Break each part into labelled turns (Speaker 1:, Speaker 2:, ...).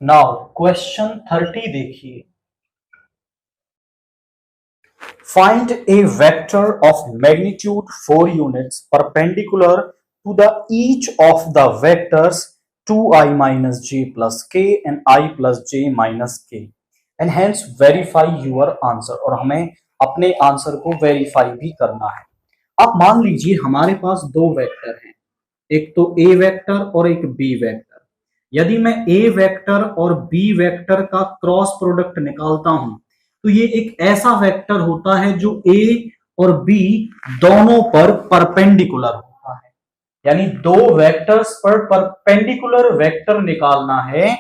Speaker 1: Now question 30 देखिए। Find a vector of magnitude 4 units perpendicular to the each of the vectors 2i minus j plus k and I plus j minus k and hence verify your answer। और हमें अपने answer को verify भी करना है। अब मान लीजिए हमारे पास दो वेक्टर हैं, एक तो ए वेक्टर और एक बी वेक्टर। यदि मैं ए वेक्टर और बी वेक्टर का क्रॉस प्रोडक्ट निकालता हूं तो ये एक ऐसा वेक्टर होता है जो ए और बी दोनों पर परपेंडिकुलर होता है। यानी दो वेक्टर्स पर परपेंडिकुलर वेक्टर निकालना है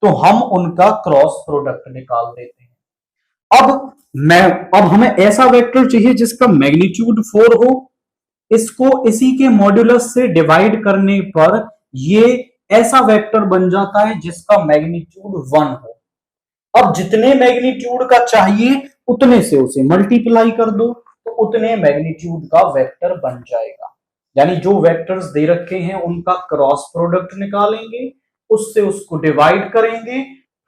Speaker 1: तो हम उनका क्रॉस प्रोडक्ट निकाल देते हैं। अब हमें ऐसा वेक्टर चाहिए जिसका मैग्नीट्यूड 4 हो, इसको इसी के मॉड्यूलस से डिवाइड करने पर ये ऐसा वेक्टर बन जाता है जिसका मैग्नीट्यूड 1 हो। अब जितने मैग्नीट्यूड का चाहिए उतने से उसे मल्टीप्लाई कर दो तो उतने मैग्नीट्यूड का वेक्टर बन जाएगा। यानी जो वेक्टर्स दे रखे हैं उनका क्रॉस प्रोडक्ट निकालेंगे, उससे उसको डिवाइड करेंगे,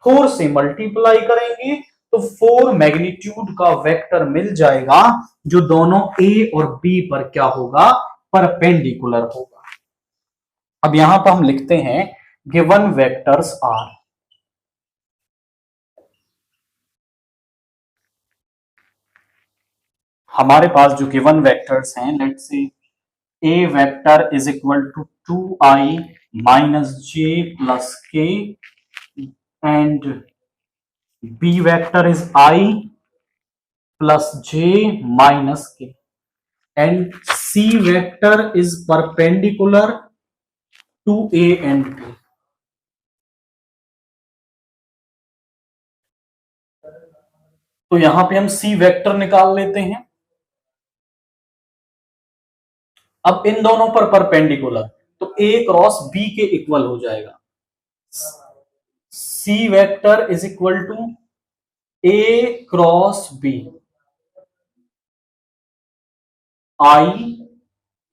Speaker 1: 4 से मल्टीप्लाई करेंगे तो 4 मैग्नीट्यूड का वेक्टर मिल जाएगा जो दोनों ए और बी पर क्या होगा, परपेंडिकुलर होगा। अब यहां पर हम लिखते हैं गिवन वेक्टर्स आर। हमारे पास जो गिवन वेक्टर्स हैं, let's say A vector is equal to 2i minus J plus K and B vector is i plus J minus K and C vector is perpendicular to A and B. तो यहां पे हम C vector निकाल लेते हैं। अब इन दोनों पर परपेंडिकुलर तो ए क्रॉस बी के इक्वल हो जाएगा। C vector is equal to A cross B, I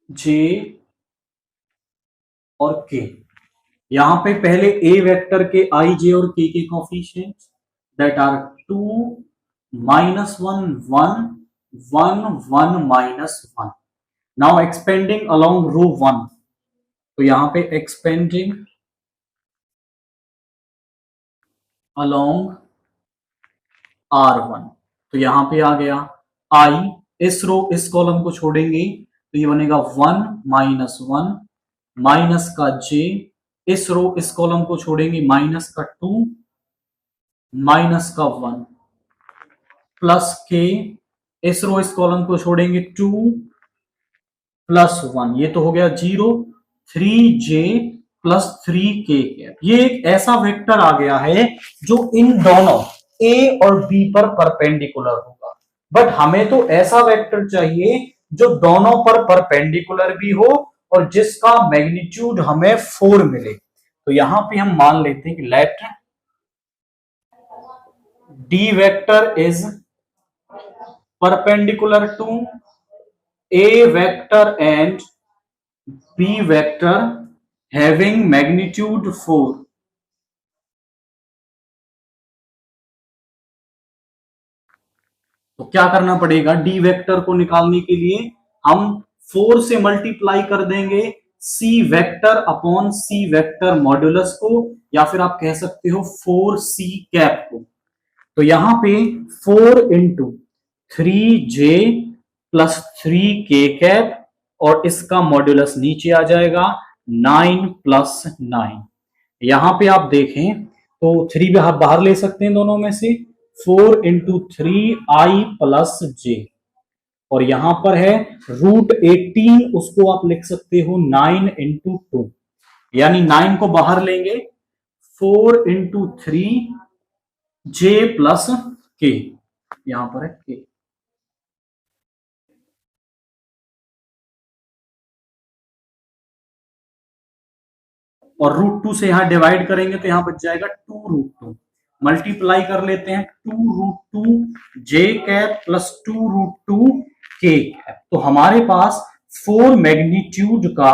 Speaker 1: J और के। यहां पे पहले ए वेक्टर के आई जे और K coefficients that are 2 minus 1 1 1 1 minus 1। Now expanding along row 1 तो यहां पे एक्सपेंडिंग अलोंग R1 तो यहां पे आ गया I, इस कॉलम को छोड़ेंगे तो ये बनेगा 1 माइनस 1 माइनस का j, इस कॉलम को छोड़ेंगे माइनस का 2 माइनस का 1 प्लस के, इस कॉलम को छोड़ेंगे 2 प्लस 1, ये तो हो गया 0, 3j प्लस 3k। ये एक ऐसा वेक्टर आ गया है जो इन दोनों a और b पर परपेंडिकुलर होगा। बट हमें तो ऐसा वेक्टर चाहिए जो दोनों पर परपेंडिकुलर भी हो और जिसका मैग्नीट्यूड हमें 4 मिले। तो यहां पे हम मान लेते हैं कि let d vector is perpendicular to a vector and b vector having magnitude 4। तो क्या करना पड़ेगा, डी वेक्टर को निकालने के लिए हम 4 से मल्टीप्लाई कर देंगे C vector upon C vector modulus को, या फिर आप कह सकते हो 4c कैप को। तो यहां पे 4 into 3j plus 3k cap और इसका मॉड्यूलस नीचे आ जाएगा 9 प्लस 9। यहां पे आप देखें तो 3 बाहर ले सकते हैं दोनों में से, 4 इंटू 3i प्लस j और यहां पर है √18, उसको आप लिख सकते हो 9 इंटू 2, यानी 9 को बाहर लेंगे 4 इंटू 3j प्लस k, यहां पर है k। और √2 से यहां डिवाइड करेंगे तो यहां बच जाएगा 2√2, मल्टीप्लाई कर लेते हैं 2√2 j cap plus 2√2 k cap. तो हमारे पास 4 मैग्नीट्यूड का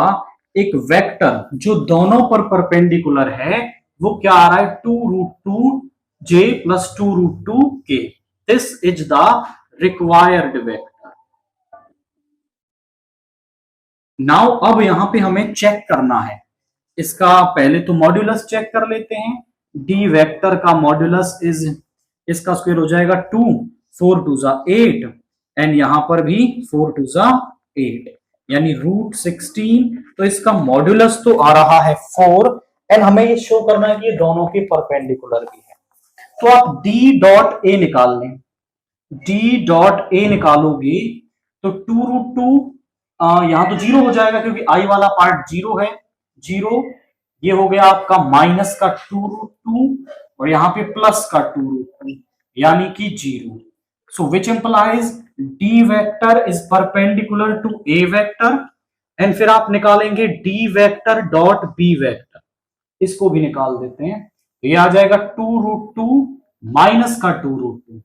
Speaker 1: एक वेक्टर जो दोनों पर परपेंडिकुलर है वो क्या आ रहा है, 2√2j plus 2√2k। This is the required vector. Now अब यहां पे हमें चेक करना है इसका, पहले तो मॉड्यूलस चेक कर लेते हैं। डी वेक्टर का मॉड्यूलस इज, इसका स्क्वायर हो जाएगा 2, 4 2 जा 8, एंड यहां पर भी 4 2 जा 8, यानी √16। तो इसका मॉड्यूलस तो आ रहा है 4, एंड हमें ये शो करना है कि ये दोनों के परपेंडिकुलर भी है। तो आप डी डॉट ए निकाल लें। डी डॉट ए निकालोगे तो 2√2, यहां तो जीरो हो जाएगा क्योंकि आई वाला पार्ट जीरो है, जीरो। ये हो गया आपका माइनस का 2√2 और यहां पे प्लस का 2√2, यानी कि zero. So which implies d vector is perpendicular to A vector, and फिर आप निकालेंगे d vector dot b vector, इसको भी निकाल देते हैं। तो ये आ जाएगा 2√2 माइनस का 2√2,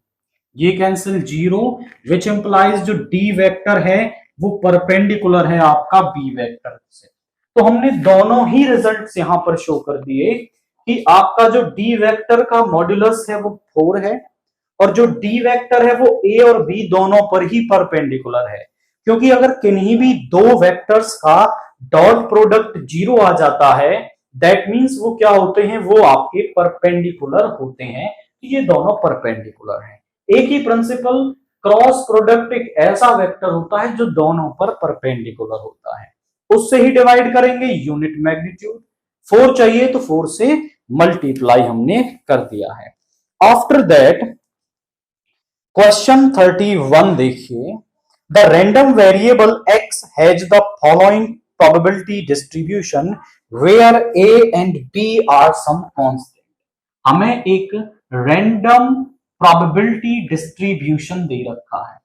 Speaker 1: ये कैंसिल जीरो, विच इंप्लाइज जो डी वेक्टर है वो परपेंडिकुलर है आपका बी वेक्टर से। तो हमने दोनों ही रिजल्ट्स यहां पर शो कर दिए कि आपका जो डी वेक्टर का मॉड्यूलस है वो 4 है, और जो डी वेक्टर है वो ए और बी दोनों पर ही परपेंडिकुलर है। क्योंकि अगर किन्हीं भी दो वेक्टर्स का डॉट प्रोडक्ट जीरो आ जाता है, दैट मींस वो क्या होते हैं, वो आपके परपेंडिकुलर होते हैं। ये दोनों परपेंडिकुलर हैं। एक ही प्रिंसिपल, क्रॉस प्रोडक्ट एक ऐसा वेक्टर होता है जो दोनों पर परपेंडिकुलर होता है, उससे ही डिवाइड करेंगे यूनिट मैग्नीट्यूड। 4 चाहिए तो 4 से मल्टीप्लाई हमने कर दिया है। आफ्टर दैट क्वेश्चन 31 देखिए, the random variable x has the following probability distribution where a and b are some constant. हमें एक रैंडम प्रोबेबिलिटी डिस्ट्रीब्यूशन दे रखा है।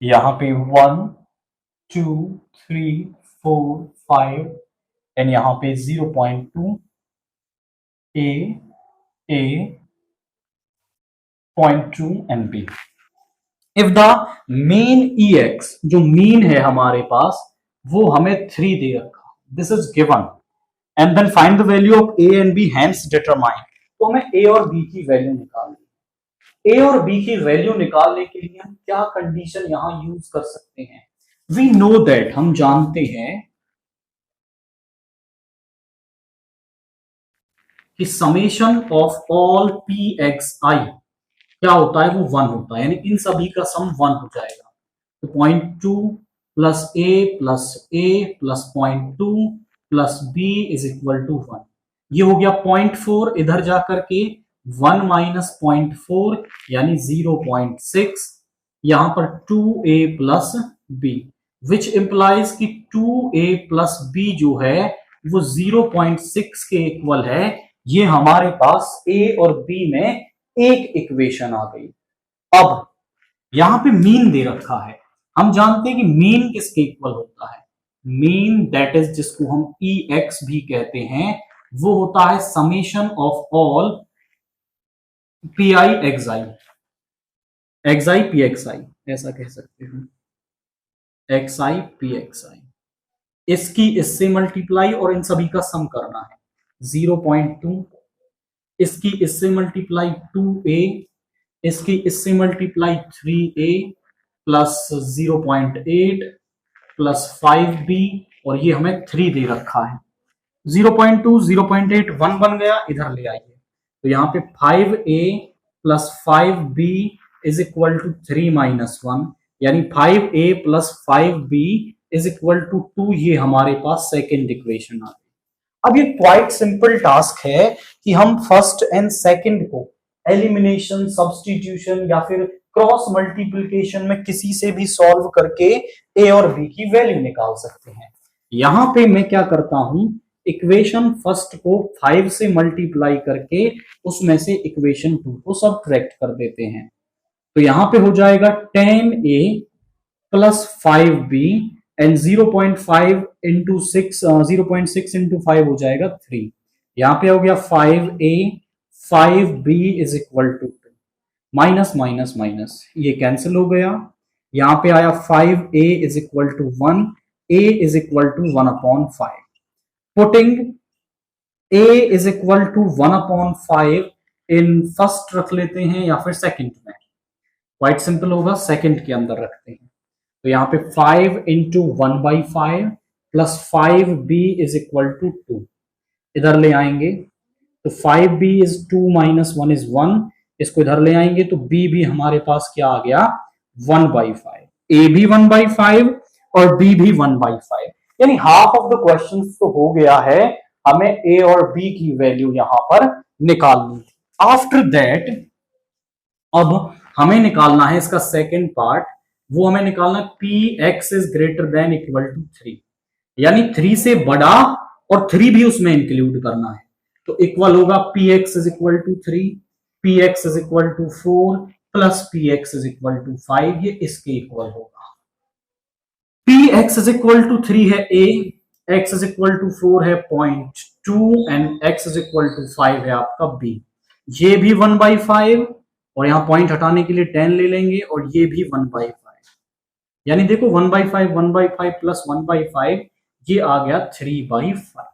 Speaker 1: यहां पे 1 2 3 4 5, एंड यहां पे 0.2 a 0.2 and b। If the mean ex, जो मीन है हमारे पास, वो हमें 3 दे रखा, this is given, and then find the value of a and b, hence determine. तो हमें a और b की वैल्यू निकालनी। a और b की वैल्यू निकालने के लिए हम क्या कंडीशन यहां यूज कर सकते हैं? वी नो दैट, हम जानते हैं कि summation of all P X I क्या होता है, वो 1 होता है, यानी इन सभी का सम 1 हो जाएगा। तो 0.2 plus a plus 0.2 plus b is equal to 1। ये हो गया 0.4, इधर जाकर के 1 माइनस 0.4 यानी 0.6, यहां पर 2a plus B, which implies कि 2a प्लस बी जो है वो 0.6 के इक्वल है। ये हमारे पास a और b में एक इक्वेशन आ गई। अब यहां पे मीन दे रखा है, हम जानते हैं कि मीन किसके इक्वल होता है, मीन दैट इज, जिसको हम ex भी कहते हैं, वो होता है summation of all P I X I, X I P X I, ऐसा कह सकते हैं, X I P X I. इसकी इससे मल्टीप्लाई और इन सभी का सम करना है, 0.2, इसकी इससे मल्टीप्लाई 2a, इसकी इससे multiply 3a plus 0.8 plus 5b, और ये हमें 3 दे रखा है। 0.2 0.8 1 बन गया, इधर ले आइए, तो यहाँ पे 5a plus 5b is equal to 3 minus 1, यानी 5a plus 5b is equal to 2। ये हमारे पास सेकेंड इक्वेशन आ गई। अब ये क्वाइट सिंपल टास्क है कि हम फर्स्ट एंड सेकंड को एलिमिनेशन, सब्स्टिट्यूशन या फिर क्रॉस मल्टीप्लिकेशन में किसी से भी सॉल्व करके ए और बी की वैल्यू निकाल सकते हैं। यहां पे मैं क्या करता हूं, इक्वेशन फर्स्ट को 5 से मल्टीप्लाई करके उसमें से इक्वेशन 2 को सबट्रैक्ट कर देते हैं। तो यहां पे हो जाएगा 10a plus 5b and 0.5 into 6, 0.6 into 5 हो जाएगा 3। यहां पे हो गया 5a 5b is equal to 2, minus minus minus ये कैंसिल हो गया। यहां पे आया 5a is equal to 1, a is equal to 1/5, putting a is equal to 1/5 in first रख लेते हैं या फिर सेकंड में, क्वाइट सिंपल होगा, सेकंड के अंदर रखते हैं। तो यहाँ पे 5 into 1/5 plus 5b is equal to 2, इधर ले आएंगे तो 5b इज 2 माइनस 1 इज 1, इसको इधर ले आएंगे तो b भी हमारे पास क्या आ गया 1/5, a भी 1/5 और b भी 1/5, यानी हाफ ऑफ द क्वेश्चन तो हो गया है, हमें a और b की वैल्यू यहां पर निकालनी थी। आफ्टर दैट अब हमें निकालना है इसका सेकेंड पार्ट, वो हमें निकालना px is greater than equal to 3, यानी 3 से बड़ा और 3 भी उसमें इंक्लूड करना है। तो इक्वल होगा px is equal to 3, px is equal to 4 plus px is equal to 5, ये इसके इक्वल होगा। px इज इक्वल टू 3 है a, x is equal to 4 है 0.2 and x is equal to 5 है आपका b, ये भी 1/5 और यहां पॉइंट हटाने के लिए 10 ले लेंगे और ये भी 1/5, यानी देखो 1/5 प्लस 1/5 ये आ गया 3/5।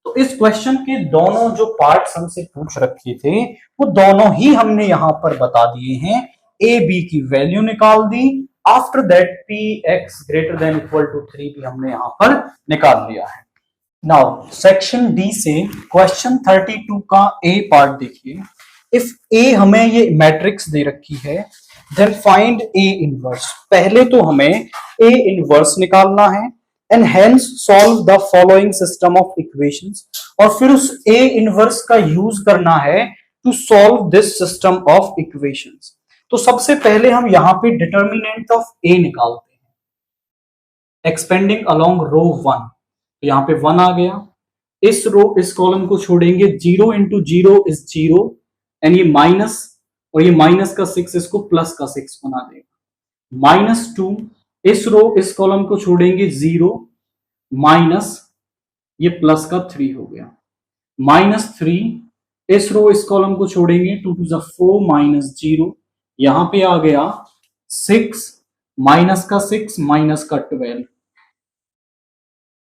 Speaker 1: तो इस क्वेश्चन के दोनों जो पार्ट्स हमसे पूछ रखे थे वो दोनों ही हमने यहां पर बता दिए हैं, a b की वैल्यू निकाल दी। After that px greater than equal to 3 भी हमने यहां पर निकाल लिया है। नाउ सेक्शन डी से क्वेश्चन 32 का a पार्ट देखिए। इफ a हमें ये मैट्रिक्स दे रखी है देन फाइंड a इनवर्स, पहले तो हमें a इनवर्स निकालना है and hence solve the following system of equations, और फिर उस a इनवर्स का यूज करना है to solve this system of equations. तो सबसे पहले हम यहां पे डिटर्मिनेंट ऑफ a निकालते हैं, एक्सपेंडिंग अलोंग रो 1, तो यहां पे 1 आ गया, इस रो इस कॉलम को छोड़ेंगे, 0 इंटू 0 इज 0 एंड ये माइनस और ये माइनस का 6 इसको प्लस का 6 बना देगा, -2 इस रो इस कॉलम को छोड़ेंगे 0 माइनस ये प्लस का 3 हो गया, -3 इस रो इस कॉलम को छोड़ेंगे 2 टू द 4 माइनस 0, यहां पे आ गया 6 माइनस का 6 माइनस का 12,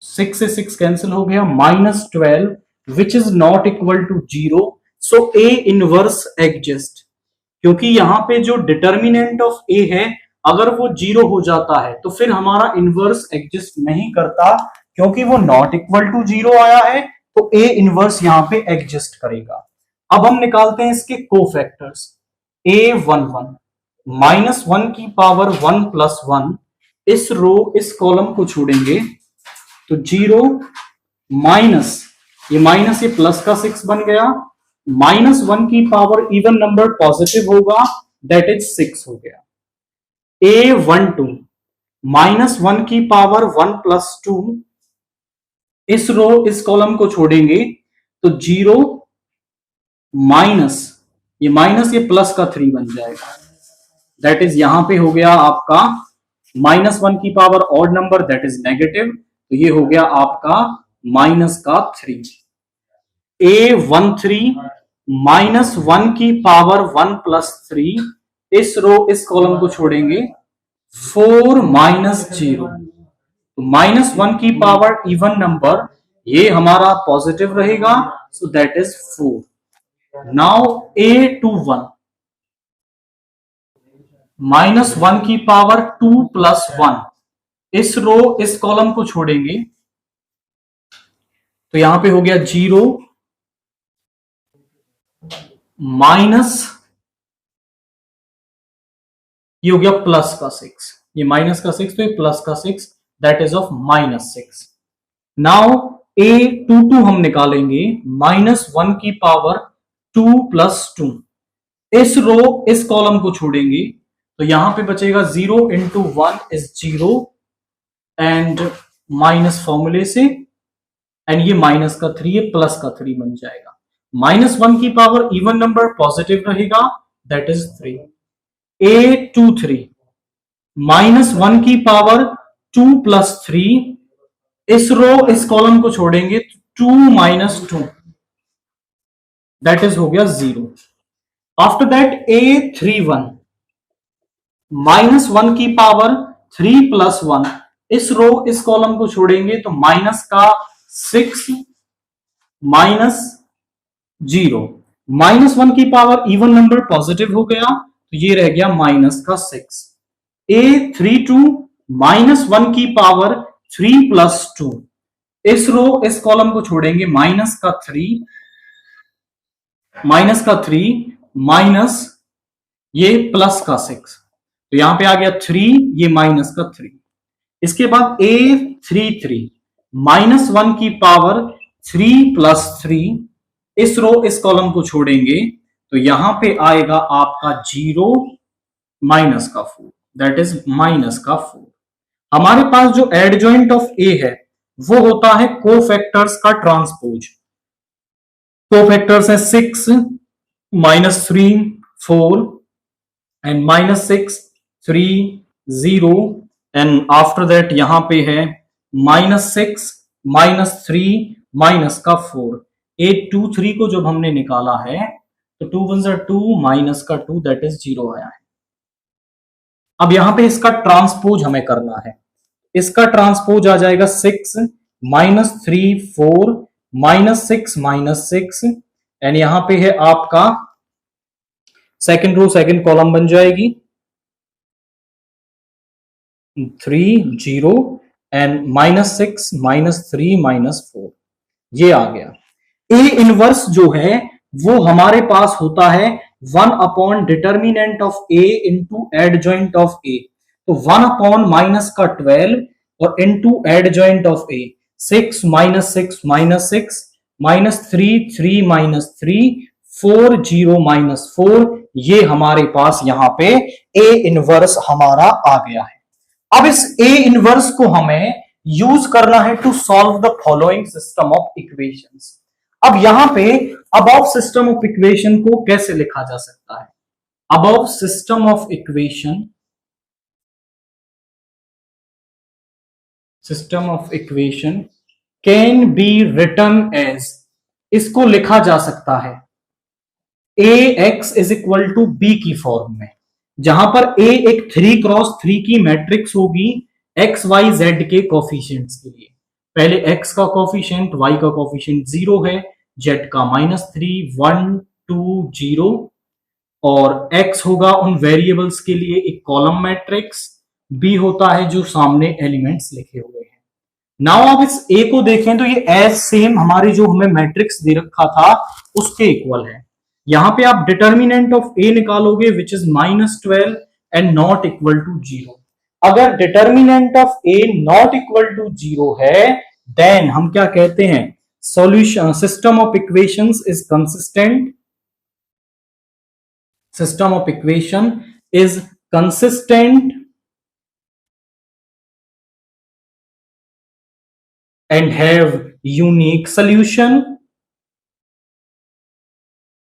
Speaker 1: 6 से 6 कैंसिल हो गया, -12 which is not equal to 0, so a inverse exist, क्योंकि यहां पे जो डिटर्मिनेंट ऑफ a है अगर वो 0 हो जाता है तो फिर हमारा इनवर्स एग्जिस्ट नहीं करता, क्योंकि वो नॉट इक्वल टू 0 आया है तो a इनवर्स यहां पे एग्जिस्ट करेगा। अब हम निकालते हैं इसके कोफैक्टर्स, a11 -1 की पावर 1 प्लस 1, इस रो इस कॉलम को छोड़ेंगे तो 0 माइनस ये प्लस का 6 बन गया, -1 की पावर इवन नंबर पॉजिटिव होगा दैट इज 6 हो गया, a12 -1 की पावर 1 प्लस 2, इस रो इस कॉलम को छोड़ेंगे तो 0 माइनस ये प्लस का 3 बन जाएगा, दैट इज यहां पे हो गया आपका -1 की power odd number that is negative, तो ये हो गया आपका माइनस का 3, a13 -1 की पावर 1 प्लस 3, इस रो इस कॉलम को छोड़ेंगे 4 माइनस 0, तो -1 की पावर इवन नंबर ये हमारा पॉजिटिव रहेगा, so that is 4। Now a21 -1 की पावर 2 प्लस 1, इस रो इस कॉलम को छोड़ेंगे तो यहां पे हो गया 0 माइनस ये हो गया प्लस का 6, ये माइनस का 6 तो ये प्लस का 6 that is of -6। Now a22 हम निकालेंगे -1 की पावर 2 प्लस 2, इस रो इस कॉलम को छोड़ेंगे तो यहां पे बचेगा 0 इंटू 1 इज 0 एंड माइनस फॉर्मूले से एंड ये माइनस का 3 ये प्लस का 3 बन जाएगा, -1 की पावर इवन नंबर पॉजिटिव रहेगा दैट इज 3, a23 -1 की पावर 2 + 3, इस रो इस कॉलम को छोड़ेंगे 2 - 2, दैट इज हो गया 0। आफ्टर दैट A31 -1 की पावर 3 + 1, इस रो इस कॉलम को छोड़ेंगे तो माइनस का 6 -0, -1 की पावर इवन नंबर पॉजिटिव हो गया तो ये रह गया -6। A32 -1 की पावर 3 + 2, इस रो इस कॉलम को छोड़ेंगे -3 माइनस ये +6, तो यहां पे आ गया 3, ये -3। इसके बाद A33 -1 की पावर 3 + 3, इस रो इस कॉलम को छोड़ेंगे तो यहां पे आएगा आपका 0 -4, दैट इज -4। हमारे पास जो एडजॉइंट ऑफ ए है वो होता है कोफैक्टर्स का ट्रांसपोज। कोफैक्टर्स है 6 -3 4 एंड -6 3 0, एंड आफ्टर दैट यहां पे है -6 -3 -4। 823 को जब हमने निकाला है तो 2 1 2 -2, दैट इज 0 आया है। अब यहां पे इसका ट्रांसपोज हमें करना है, इसका ट्रांसपोज आ जाएगा 6 -3 4 -6 -6, एंड यहां पे है आपका सेकंड रो सेकंड कॉलम बन जाएगी 3 0 एंड -6 -3 -4, ये आ गया। ए इनवर्स जो है वो हमारे पास होता है 1 determinant of A into adjoint of A, तो 1/-12 और इंटू एडजॉइंट ऑफ ए 6 -6 -6 -3 3 -3 4 0 -4, ये हमारे पास यहां पे ए इनवर्स हमारा आ गया है। अब इस ए इनवर्स को हमें यूज करना है to solve the following system of equations. अब यहां पे अबव सिस्टम ऑफ इक्वेशन को कैसे लिखा जा सकता है? Above system of equation can be written as, इसको लिखा जा सकता है ax = b की फॉर्म में, जहां पर a एक 3x3 की मैट्रिक्स होगी x y z के कोफिशिएंट्स के लिए। पहले x का कोफिशिएंट, y का कोफिशिएंट 0 है, z का -3 1 2 0, और x होगा उन वेरिएबल्स के लिए एक कॉलम मैट्रिक्स, b होता है जो सामने एलिमेंट्स लिखे हुए हैं। नाउ आप इस a को देखें तो ये एज सेम हमारी जो हमें मैट्रिक्स दे रखा था उसके इक्वल है। यहां पे आप डिटर्मिनेंट ऑफ ए निकालोगे which is -12 and not equal to 0। अगर determinant of A not equal to 0 है देन हम क्या कहते हैं? Solution system of equations is consistent, system of equation is consistent and have unique solution.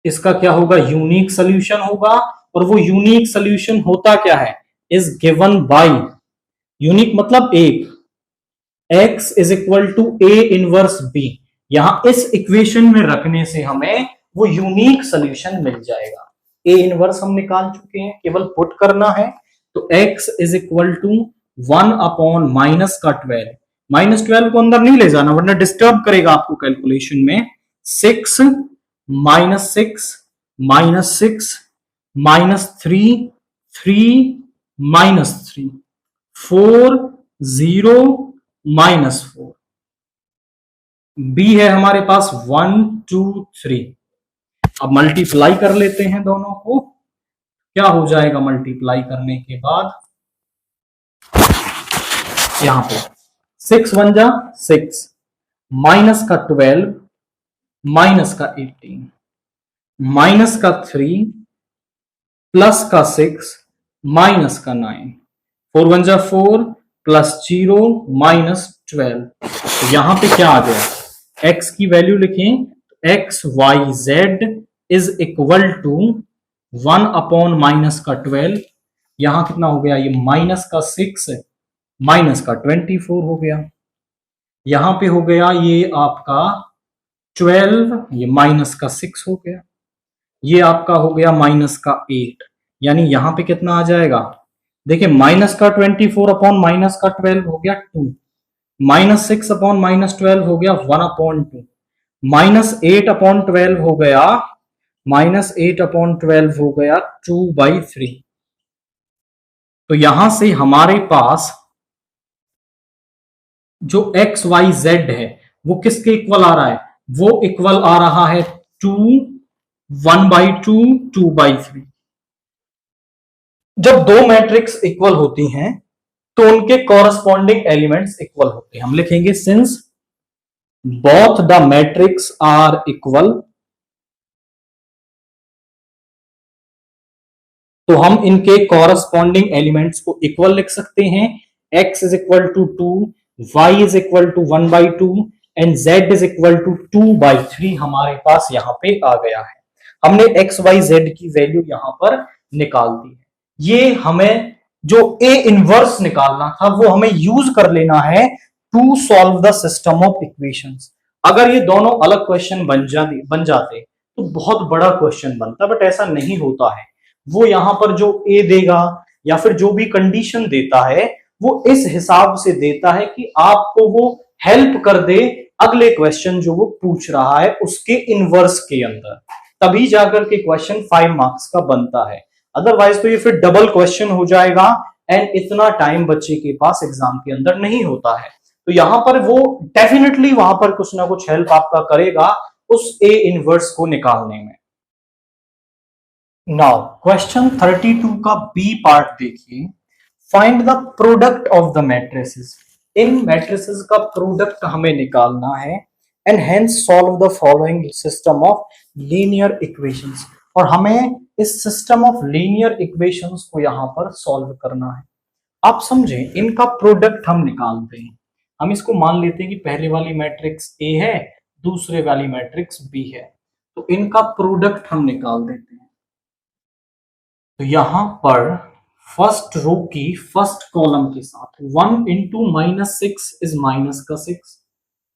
Speaker 1: इसका क्या होगा? यूनिक सॉल्यूशन होगा, और वो यूनिक सॉल्यूशन होता क्या है? इज गिवन बाय, यूनिक मतलब एक, x = a इनवर्स b। यहां इस इक्वेशन में रखने से हमें वो यूनिक सॉल्यूशन मिल जाएगा। a इनवर्स हम निकाल चुके हैं, केवल पुट करना है, तो x = 1/-12, -12 को अंदर नहीं ले जाना वरना डिस्टर्ब करेगा आपको कैलकुलेशन में। 6 -6 -6 -3 3 -3 4 0 -4, बी है हमारे पास 1 2 3। अब मल्टीप्लाई कर लेते हैं दोनों को, क्या हो जाएगा मल्टीप्लाई करने के बाद? यहां पे 6 1 जा 6, माइनस का 12, माइनस का 18, माइनस का 3, प्लस का 6, माइनस का 9, 4 1 जा 4, +0 -12। तो यहां पे क्या आ गया? x की वैल्यू लिखें, x y z is equal to 1/-12। यहां कितना हो गया? ये -6 माइनस का 24 हो गया, यहां पे हो गया ये आपका 12, ये माइनस का 6 हो गया, ये आपका हो गया माइनस का 8, यानी यहां पे कितना आ जाएगा, देखिए माइनस का 24 अपॉन माइनस का 12 हो गया 2, माइनस 6 अपॉन माइनस 12 हो गया 1/2, माइनस 8 अपॉन 12 हो गया, माइनस 8 अपॉन 12 हो गया 2/3। तो यहां से हमारे पास जो एक्स वाई जेड है वो किसके इक्वल आ रहा है, वो इक्वल आ रहा है 2, 1/2, 2/3। जब दो मैट्रिक्स इक्वल होती हैं तो उनके कॉरस्पॉन्डिंग एलिमेंट्स इक्वल होते हैं। हम लिखेंगे since both the matrix are equal, तो हम इनके कॉरस्पॉन्डिंग एलिमेंट्स को इक्वल लिख सकते हैं। x is equal to 2, y is equal to 1/2 and z is equal to 2/3 हमारे पास यहां पे आ गया है। हमने x y z की वैल्यू यहां पर निकाल दी है। ये हमें जो a इनवर्स निकालना था वो हमें यूज कर लेना है to solve the system of equations. अगर ये दोनों अलग क्वेश्चन बन जाते तो बहुत बड़ा क्वेश्चन बनता, बट ऐसा नहीं होता है। वो यहां पर जो ए देगा या फिर जो भी कंडीशन देता है वो इस हिसाब से देता है कि आपको वो हेल्प कर दे अगले क्वेश्चन जो वो पूछ रहा है उसके इनवर्स के अंदर, तभी जाकर के क्वेश्चन 5 मार्क्स का बनता है। अदरवाइज तो ये फिर डबल क्वेश्चन हो जाएगा एंड इतना टाइम बच्चे के पास एग्जाम के अंदर नहीं होता है। तो यहां पर वो डेफिनेटली वहां पर कुछ ना कुछ हेल्प आपका करेगा उस ए इनवर्स को निकालने में। नाउ क्वेश्चन 32 का बी पार्ट देखिए, find the product of the matrices. In matrices का प्रोडक्ट हमें निकालना है and hence solve the following system of linear equations. और हमें इस सिस्टम ऑफ लीनियर इक्वेशंस को यहां पर सॉल्व करना है। आप समझे, इनका प्रोडक्ट हम निकालते हैं। हम इसको मान लेते हैं कि पहले वाली मैट्रिक्स ए है, दूसरे वाली मैट्रिक्स बी है, तो इनका प्रोडक्ट हम निकाल देते हैं। तो यहां पर फर्स्ट रो की फर्स्ट कॉलम के साथ 1 इंटू -6 इज माइनस का 6,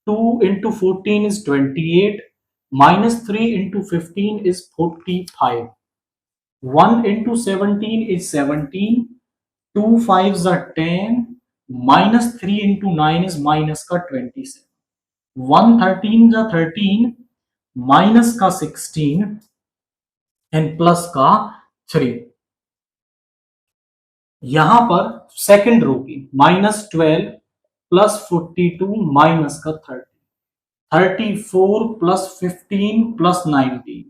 Speaker 1: 2 into 14 is 28, -3 into 15 is 45, 1 into 17 is 17, 2 5s are 10, -3 into 9 is minus का 27, 1 13 जा 13, माइनस का 16 एंड प्लस का 3। यहां पर सेकंड रो की -12 प्लस 42 माइनस का 30, 34 plus 15 plus 19,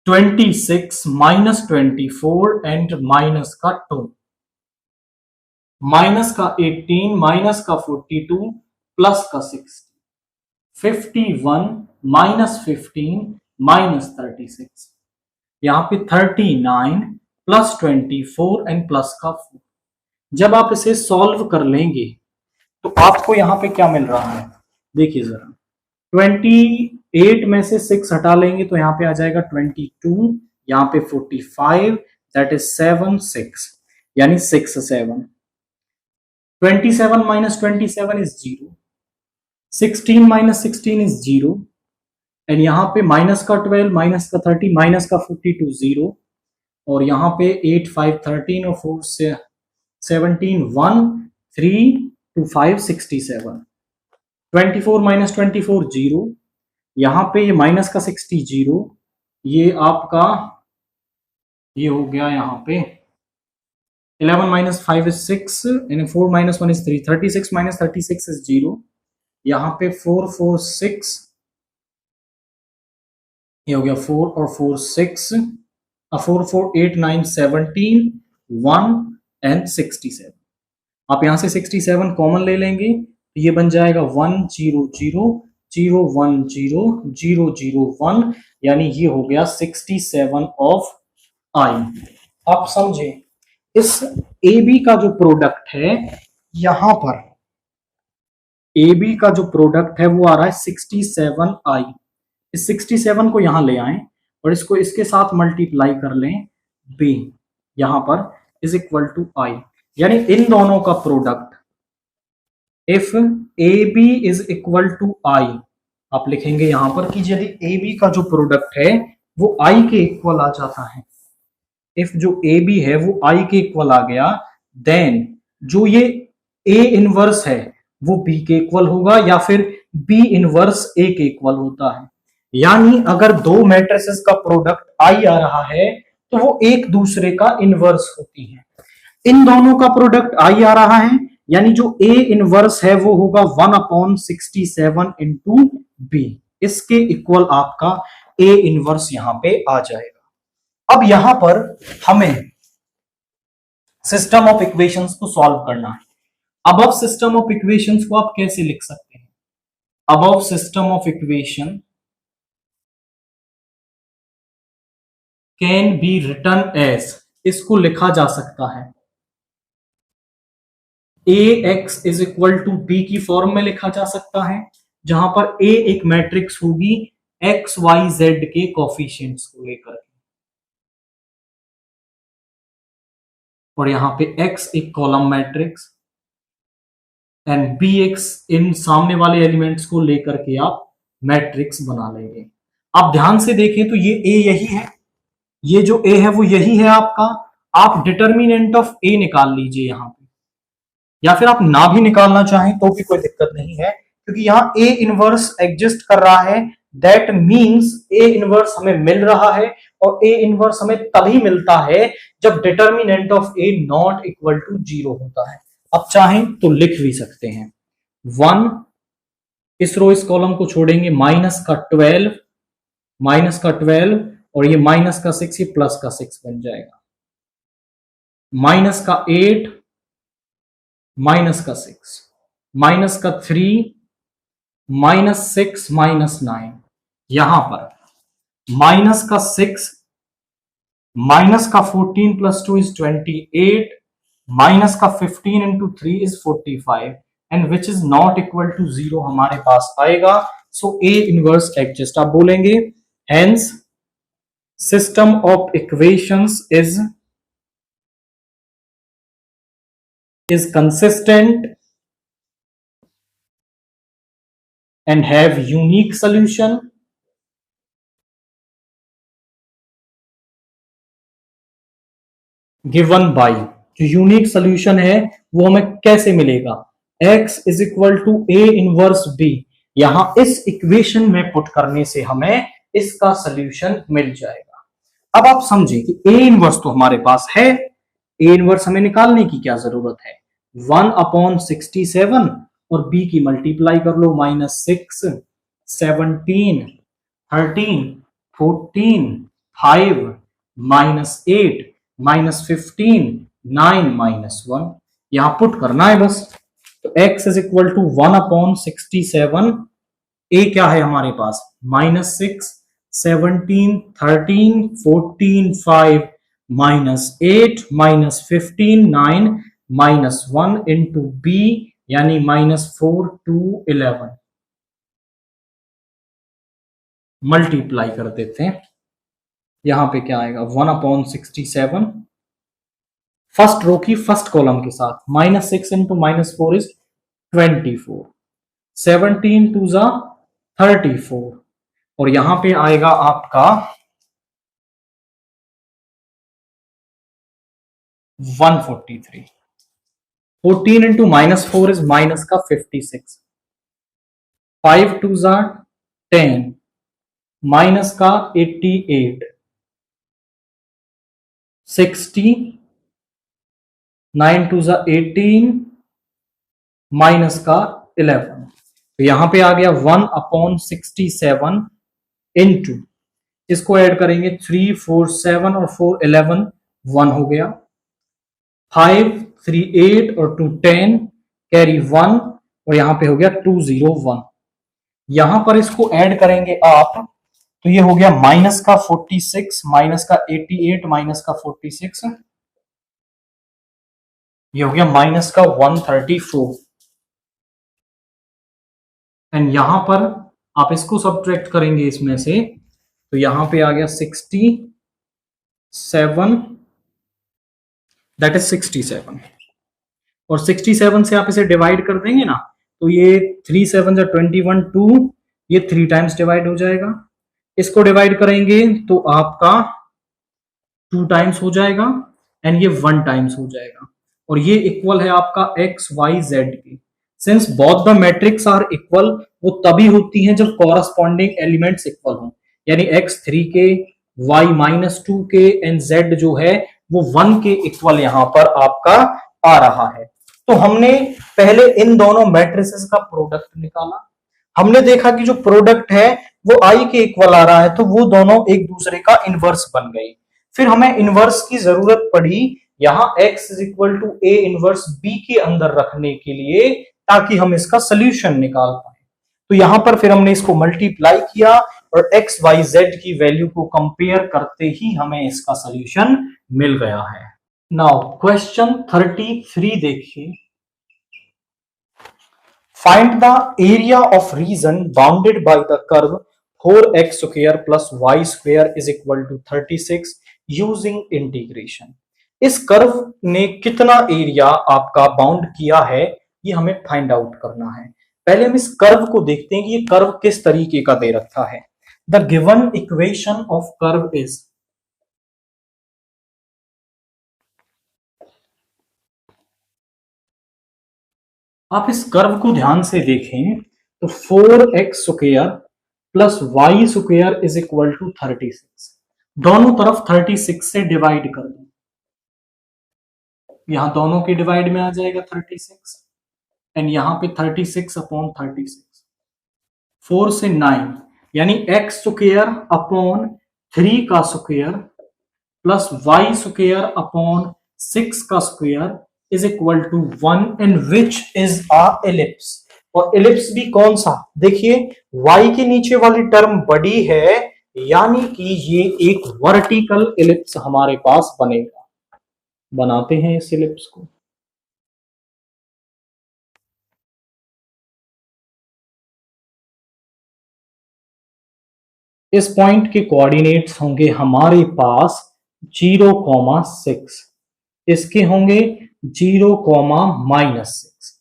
Speaker 1: 26 minus 24 and minus का 2, माइनस का 18 माइनस का 42 प्लस का 60, 51 माइनस 15 माइनस 36, यहां पे 39 प्लस 24 एंड प्लस का 4। जब आप इसे सॉल्व कर लेंगे तो आपको यहां पे क्या मिल रहा है, देखिए जरा, 28 में से 6 हटा लेंगे तो यहां पे आ जाएगा 22, यहां पे 45, दैट इज 7 6, यानी 6 7, 27 minus 27 is 0, 16 minus 16 is 0 and यहां पे माइनस का 12 माइनस का 30 माइनस का 42 0, और यहां पे 8 5 13 और 4 से 17 1 3 2 5 67, 24 माइनस 24 0, यहां पे ये माइनस का 60 0, ये आपका ये हो गया यहां पे 11 minus 5 is 6 and 4 minus 1 is 3, 36 minus 36 is 0, यहां पे 4 4 6, ये हो गया 4 और 4 6, 4 4 8 9 17 1 एंड 67। आप यहां से 67 कॉमन ले लेंगे तो ये बन जाएगा 1 0 0 0 1 0 0 0 1, यानी ये हो गया 67 ऑफ आई। आप समझे, इस ए बी का जो प्रोडक्ट है, यहां पर ए बी का जो प्रोडक्ट है वो आ रहा है 67 आई। इस 67 को यहां ले आए और इसको इसके साथ मल्टीप्लाई कर लें, बी यहां पर इज इक्वल टू आई। यानी इन दोनों का product if A B is equal to I, आप लिखेंगे यहां पर कि यदि ए बी का जो प्रोडक्ट है वो आई के इक्वल आ जाता है, इफ जो ए बी है वो आई के इक्वल आ गया, देन जो ये ए इनवर्स है वो बी के इक्वल होगा या फिर बी इनवर्स ए के इक्वल होता है। यानी अगर दो मैट्रिसेस का प्रोडक्ट आई आ रहा है तो वो एक दूसरे का इनवर्स होती है। इन दोनों का प्रोडक्ट आई आ रहा है यानी जो ए इनवर्स है वो होगा 1/67 इंटू बी, इसके इक्वल आपका ए इनवर्स यहां पे आ जाएगा। अब यहां पर हमें सिस्टम ऑफ इक्वेशंस को सॉल्व करना है। अबव सिस्टम ऑफ इक्वेशंस को आप कैसे लिख सकते हैं? Above system of equation can be written as, इसको लिखा जा सकता है A X is equal to B की फॉर्म में लिखा जा सकता है, जहां पर ए एक मैट्रिक्स होगी एक्स वाई जेड के कोफिशिएंट्स को लेकर, और यहां पे एक्स एक column matrix and B X इन सामने वाले एलिमेंट्स को लेकर के आप मैट्रिक्स बना लेंगे। आप ध्यान से देखें तो ये ए यही है, ये जो ए है वो यही है आपका। आप डिटर्मिनेंट ऑफ ए निकाल लीजिए यहां पे, या फिर आप ना भी निकालना चाहें तो भी कोई दिक्कत नहीं है, क्योंकि यहां ए इनवर्स एग्जिस्ट कर रहा है। दैट मींस ए इनवर्स हमें मिल रहा है, और ए इनवर्स हमें तभी मिलता है जब determinant of A not equal to 0 होता है। अब चाहें तो लिख भी सकते हैं 1, इस रो इस कॉलम को छोड़ेंगे, माइनस का 12 और ये माइनस का 6, ये प्लस का 6 बन जाएगा, माइनस का 8, माइनस का 6, माइनस का 3, माइनस 6, माइनस 9, यहां पर माइनस का 6, माइनस का 14 प्लस 2 इज 28, माइनस का 15 into 3 is 45 and which is not equal to 0 हमारे पास आएगा। सो ए इनवर्स एग्जिस्ट, आप बोलेंगे hence system of equations is consistent and have unique solution given by, जो यूनिक सोल्यूशन है वो हमें कैसे मिलेगा? x is equal to A inverse b, यहां इस इक्वेशन में पुट करने से हमें इसका सोल्यूशन मिल जाएगा। अब आप समझे कि ए इनवर्स तो हमारे पास है, ए इनवर्स हमें निकालने की क्या जरूरत है? 1/67 और b की मल्टीप्लाई कर लो, -6, 17, 13, 14, 5, -8, -15, 9, -1, यहां पुट करना है बस। तो x is equal to 1/67, a क्या है हमारे पास? -6, 17, 13, 14, 5, -8, -15, 9, -1 इंटू b यानी -4 to 11, मल्टीप्लाई कर देते हैं। यहां पे क्या आएगा? 1/67 फर्स्ट रो की फर्स्ट कॉलम के साथ, -6 इंटू -4 इज 24, 17 टू जा 34, और यहां पे आएगा आपका 143, 14 इंटू -4 इज माइनस का 56, 5 टू जा 10, माइनस का 88, 60, 9 टू जा 18, माइनस का 11, तो यहां पे आ गया 1/67 इंटू, इसको ऐड करेंगे 3, 4, 7 और 4, 11, 1 हो गया, 5, 3, 8 और 2, 10, कैरी 1, और यहां पे हो गया 201। यहां पर इसको ऐड करेंगे आप तो ये हो गया माइनस का 46, माइनस का 88, माइनस का 46, ये हो गया माइनस का 134, एंड यहां पर आप इसको सब्ट्रैक्ट करेंगे इसमें से, तो यहां पे आ गया 67, दैट इज 67। और 67 से आप इसे डिवाइड कर देंगे ना, तो ये 3 7 जा 21 2, ये 3 टाइम्स डिवाइड हो जाएगा। इसको डिवाइड करेंगे तो आपका 2 टाइम्स हो जाएगा एंड ये 1 टाइम्स हो जाएगा, और ये इक्वल है आपका एक्स वाई जेड के। Since both the matrix are equal, वो तभी होती हैं जब कॉरस्पॉन्डिंग एलिमेंट्स इक्वल हों, यानी एक्स 3 के, वाई -2 के एंड जेड जो है वो 1 के इक्वल यहां पर आपका आ रहा है। तो हमने पहले इन दोनों मैट्रिसेस का प्रोडक्ट निकाला, हमने देखा कि जो प्रोडक्ट है वो आई के इक्वल आ रहा है, तो वो दोनों एक दूसरे का इनवर्स बन गए। फिर हमें इनवर्स की जरूरत पड़ी यहां x equal to A inverse B के अंदर रखने के लिए, ताकि हम इसका सोल्यूशन निकाल पाए। तो यहां पर फिर हमने इसको मल्टीप्लाई किया और x y z की वैल्यू को कंपेयर करते ही हमें इसका सोल्यूशन मिल गया है। नाउ क्वेश्चन 33 देखिए, find the area of region bounded by the curve 4x square plus y square is equal to 36 using integration. इस कर्व ने कितना एरिया आपका बाउंड किया है, ये हमें फाइंड आउट करना है। पहले हम इस कर्व को देखते हैं कि ये कर्व किस तरीके का दे रखा है। The given equation of curve is, आप इस कर्व को ध्यान से देखें तो 4x square plus y square is equal to 36, दोनों तरफ 36 से डिवाइड कर दो, यहां दोनों के डिवाइड में आ जाएगा 36 एंड यहां पे 36 अपॉन 36, 4 से 9, यानी x स्क्वायर अपॉन 3 का square plus y square upon 6 का square is equal to 1 and which is a ellipse. और एलिप्स भी कौन सा, देखिए y के नीचे वाली टर्म बड़ी है, यानी कि ये एक वर्टिकल एलिप्स हमारे पास बनेगा। बनाते हैं इस एलिप्स को। इस पॉइंट के कोऑर्डिनेट्स होंगे हमारे पास 0,6, इसके होंगे 0,-6,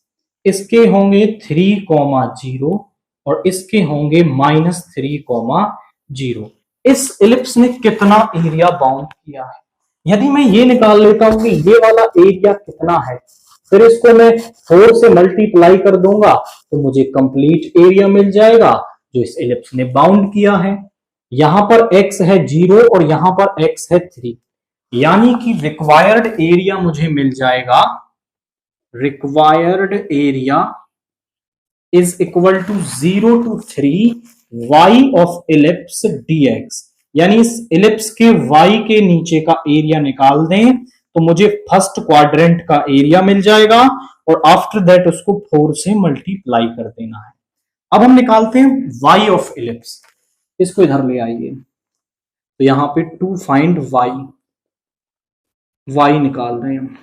Speaker 1: इसके होंगे 3,0 और इसके होंगे -3,0। इस एलिप्स ने कितना एरिया बाउंड किया है, यदि मैं ये निकाल लेता हूं कि ये वाला एरिया कितना है, फिर इसको मैं 4 से मल्टीप्लाई कर दूंगा तो मुझे कंप्लीट एरिया मिल जाएगा जो इस एलिप्स ने बाउंड किया है। यहां पर x है 0 और यहां पर x है 3, यानी कि रिक्वायर्ड एरिया मुझे मिल जाएगा, required area is equal to 0 to 3 y of ellipse dx, यानी इस एलिप्स के y के नीचे का एरिया निकाल दें तो मुझे फर्स्ट क्वाड्रेंट का एरिया मिल जाएगा और आफ्टर दैट उसको 4 से मल्टीप्लाई कर देना है। अब हम निकालते हैं y ऑफ एलिप्स, इसको इधर ले आइए, तो यहां पे टू फाइंड y निकाल रहे हैं हम।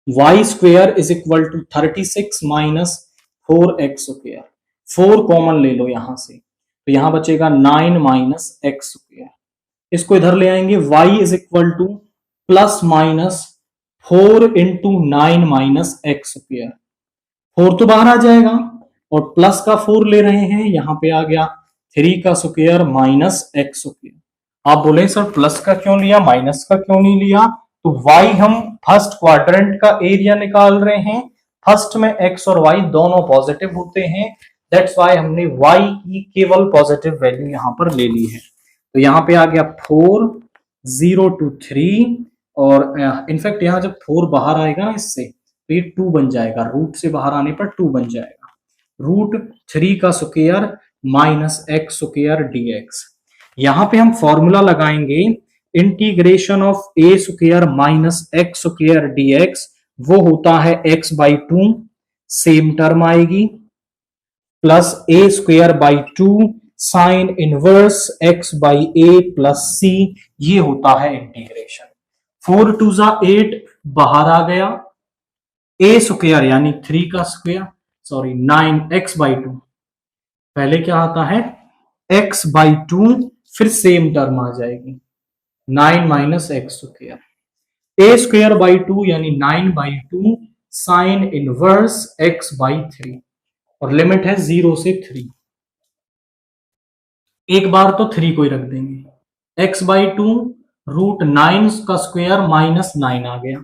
Speaker 1: y square is equal to 36 minus 4x square, 4 common ले लो यहां से, तो यहां बचेगा 9 माइनस x स्क्वायर, इसको इधर ले आएंगे, y is equal two plus minus 4 into 9 minus x square, 4 तो बाहर आ जाएगा और प्लस का 4 ले रहे हैं, यहां पे आ गया 3 का स्क्वायर माइनस x स्क्वायर। आप बोले सर प्लस का क्यों लिया, माइनस का क्यों नहीं लिया, तो y हम फर्स्ट क्वाड्रेंट का एरिया निकाल रहे हैं, फर्स्ट में x और y दोनों पॉजिटिव होते हैं, दैट्स वाई हमने y की केवल पॉजिटिव वैल्यू यहां पर ले ली है। तो यहां पे आ गया 4 0 to 3 और इनफैक्ट यहां जब 4 बाहर आएगा ना इससे तो ये 2 बन जाएगा, रूट से बाहर आने पर 2 बन जाएगा, रूट 3 का square minus x square dx। यहां पे हम फॉर्मूला लगाएंगे integration of a square minus x square dx, वो होता है x बाई 2, सेम टर्म आएगी, plus a square by 2 sine inverse x by a plus c, ये होता है इंटीग्रेशन। 4 2 जा 8 बाहर आ गया, a स्क्वायर यानी 3 का स्क्वायर, सॉरी 9x बाई 2, पहले क्या आता है x बाई 2, फिर सेम टर्म आ जाएगी 9 minus x square, a square by 2 यानी 9 बाई 2 साइन इनवर्स x/3 और लिमिट है 0 से 3। एक बार तो 3 को ही रख देंगे। x/2 √9 का स्क्वायर -9 आ गया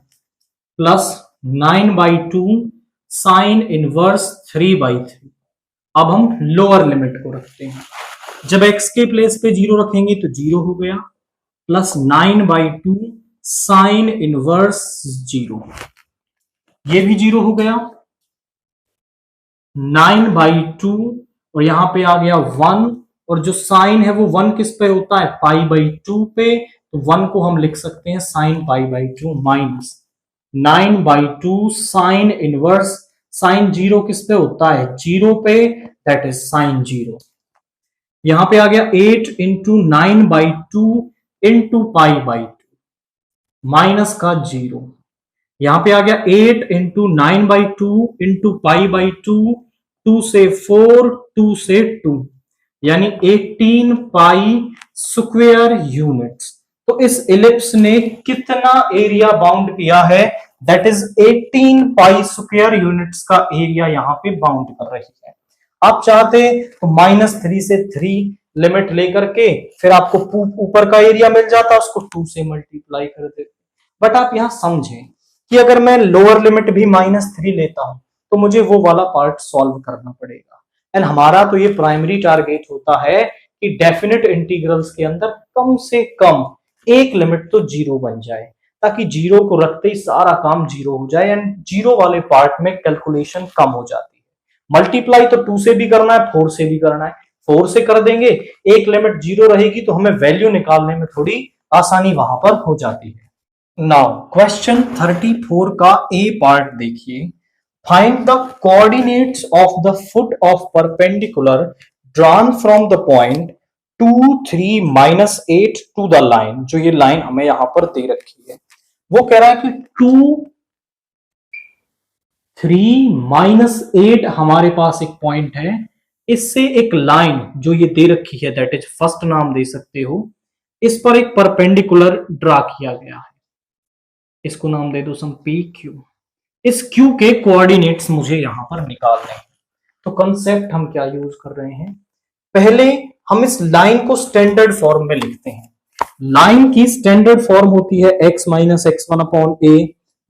Speaker 1: प्लस 9/2 साइन इनवर्स 3/3। अब हम लोअर लिमिट को रखते हैं। जब x के प्लेस पे 0 रखेंगे तो 0 हो गया प्लस 9/2 साइन इनवर्स 0, ये भी 0 हो गया। 9/2 और यहां पे आ गया 1 और जो साइन है वो 1 किस पे होता है π/2 पे, तो 1 को हम लिख सकते हैं sine π/2 minus 9/2 sine inverse sine 0 किस पे होता है 0 पे, दैट इज साइन 0। यहां पे आ गया 8 इंटू 9/2 इंटू π/2 माइनस का 0। यहां पे आ गया 8 इंटू 9/2 इंटू π/2, 2 से 4, 2 से 2 यानी 18 पाई स्क्वायर यूनिट्स। तो इस इलिप्स ने कितना एरिया बाउंड किया है, that is 18 pi square units का एरिया यहां पे बाउंड कर रही है। आप चाहते तो -3 से 3 लिमिट लेकर के फिर आपको ऊपर का एरिया मिल जाता, उसको 2 से मल्टीप्लाई कर देते। बट आप यहां समझें कि अगर मैं लोअर लिमिट भी -3 लेता हूं तो मुझे वो वाला पार्ट सॉल्व करना पड़ेगा। एंड हमारा तो ये प्राइमरी टारगेट होता है कि डेफिनेट इंटीग्रल्स के अंदर कम से कम एक लिमिट तो 0 बन जाए, ताकि 0 को रखते ही सारा काम 0 हो जाए एंड 0 वाले पार्ट में कैलकुलेशन कम हो जाती है। मल्टीप्लाई तो 2 से भी करना है, 4 से भी करना है। 4 से कर देंगे, एक लिमिट 0 रहेगी तो हमें वैल्यू निकालने में थोड़ी आसानी वहां पर हो जाती है। नाउ क्वेश्चन 34 का ए पार्ट देखिए। Find the coordinates of the foot of perpendicular drawn from the point 2, 3, -8 to the line. जो ये लाइन हमें यहां पर दे रखी है वो कह रहा है कि 2, 3, -8 हमारे पास एक पॉइंट है, इससे एक लाइन जो ये दे रखी है दैट इज फर्स्ट नाम दे सकते हो, इस पर एक परपेंडिकुलर ड्रा किया गया है, इसको नाम दे दो सम PQ। इस Q के कोऑर्डिनेट्स मुझे यहां पर निकालने हैं। तो कंसेप्ट हम क्या यूज कर रहे हैं, पहले हम इस लाइन को स्टैंडर्ड फॉर्म में लिखते हैं। लाइन की स्टैंडर्ड फॉर्म होती है x - x1 upon a,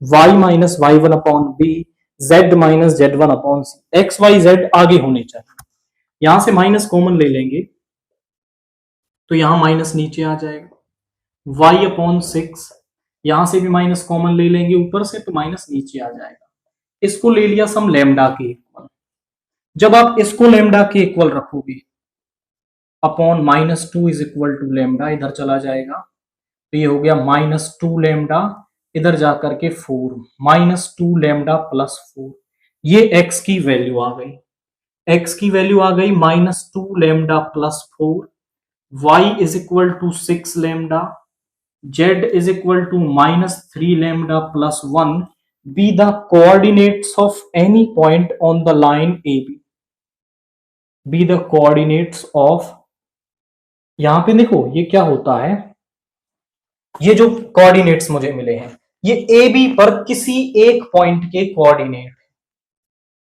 Speaker 1: y - y1 upon b, z - z1 upon c। x, y, z आगे होने चाहिए। यहां से माइनस कॉमन ले लेंगे तो यहां माइनस नीचे आ जाएगा, y अपॉन 6, यहां से भी माइनस कॉमन ले लेंगे ऊपर से तो माइनस नीचे आ जाएगा। इसको ले लिया सम लैम्डा के इक्वल। जब आप इसको लैम्डा के इक्वल रखोगे upon -2 is equal to lambda, इधर चला जाएगा तो ये हो गया -2 लैम्डा, इधर जाकर के 4, -2 लैम्डा प्लस 4। ये x की वैल्यू आ गई, x की वैल्यू आ गई -2 lambda plus 4, y is equal to 6 lambda, z is equal to -3 lambda plus 1 be the coordinates of any point on the line AB। be the coordinates of, यहां पे देखो ये क्या होता है, ये जो कोऑर्डिनेट्स मुझे मिले हैं ये AB पर किसी एक पॉइंट के कोऑर्डिनेट।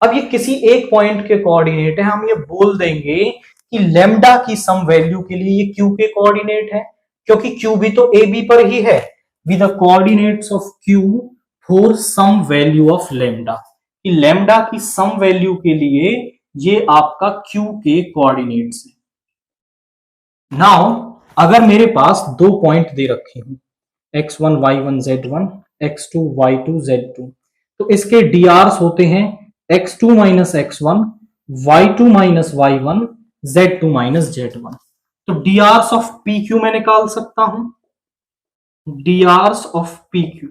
Speaker 1: अब ये किसी एक पॉइंट के कोऑर्डिनेट है, हम ये बोल देंगे कि लैम्डा की सम वैल्यू के लिए ये Q के कोऑर्डिनेट है, क्योंकि Q भी तो AB पर ही है। With the coordinates of Q for some value of lambda, कि लैम्डा की सम वैल्यू के लिए ये आपका Q के कोऑर्डिनेट्स है। नाउ अगर मेरे पास दो पॉइंट दे रखे हूं x1 y1 z1, x2 y2 z2, तो इसके drs होते हैं x2 - x1, y2 - y1, z2 - z1। तो drs ऑफ PQ मैं निकाल सकता हूं, drs of PQ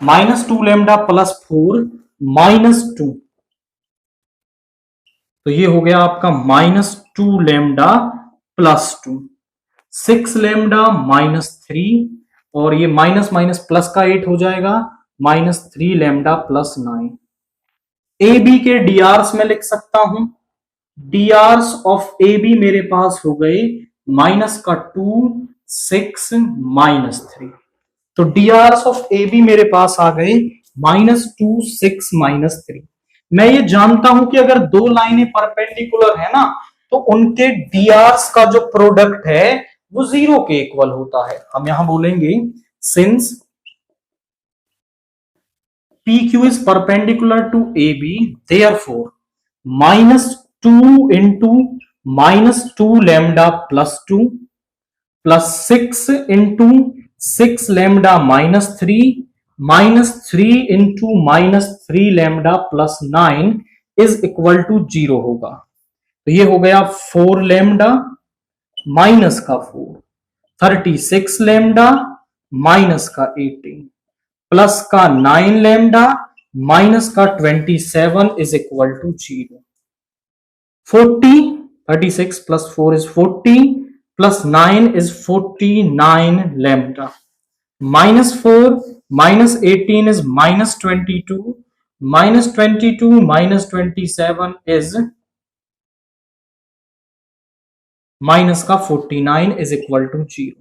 Speaker 1: -2 lambda plus 4 -2, तो ये हो गया आपका -2 लैम्डा प्लस 2, 6 लैम्डा -3 और ये माइनस माइनस प्लस का 8 हो जाएगा, -3 लैम्डा प्लस 9। ए बी के डीआर्स में लिख सकता हूं, डीआर्स ऑफ ए बी मेरे पास हो गए -2, 6, -3। तो डीआर्स ऑफ ए बी मेरे पास आ गए -2 6 -3। मैं ये जानता हूं कि अगर दो लाइनें परपेंडिकुलर है ना तो उनके डीआरस का जो प्रोडक्ट है वो 0 के इक्वल होता है। हम यहां बोलेंगे since PQ is perpendicular to AB, therefore -2 into -2 lambda plus 2 plus 6 into 6 lambda minus 3 minus 3 into -3 lambda plus 9 is equal to 0 होगा। तो ये हो गया 4 lambda माइनस का 4, 36 lambda माइनस का 18 प्लस का 9 लैम्डा माइनस का 27 इज इक्वल टू 0। 40, 36 प्लस 4 इज 40 प्लस 9 is 49 lambda -4 -18 is -22 -22 -27 is minus का 49 इज इक्वल टू 0।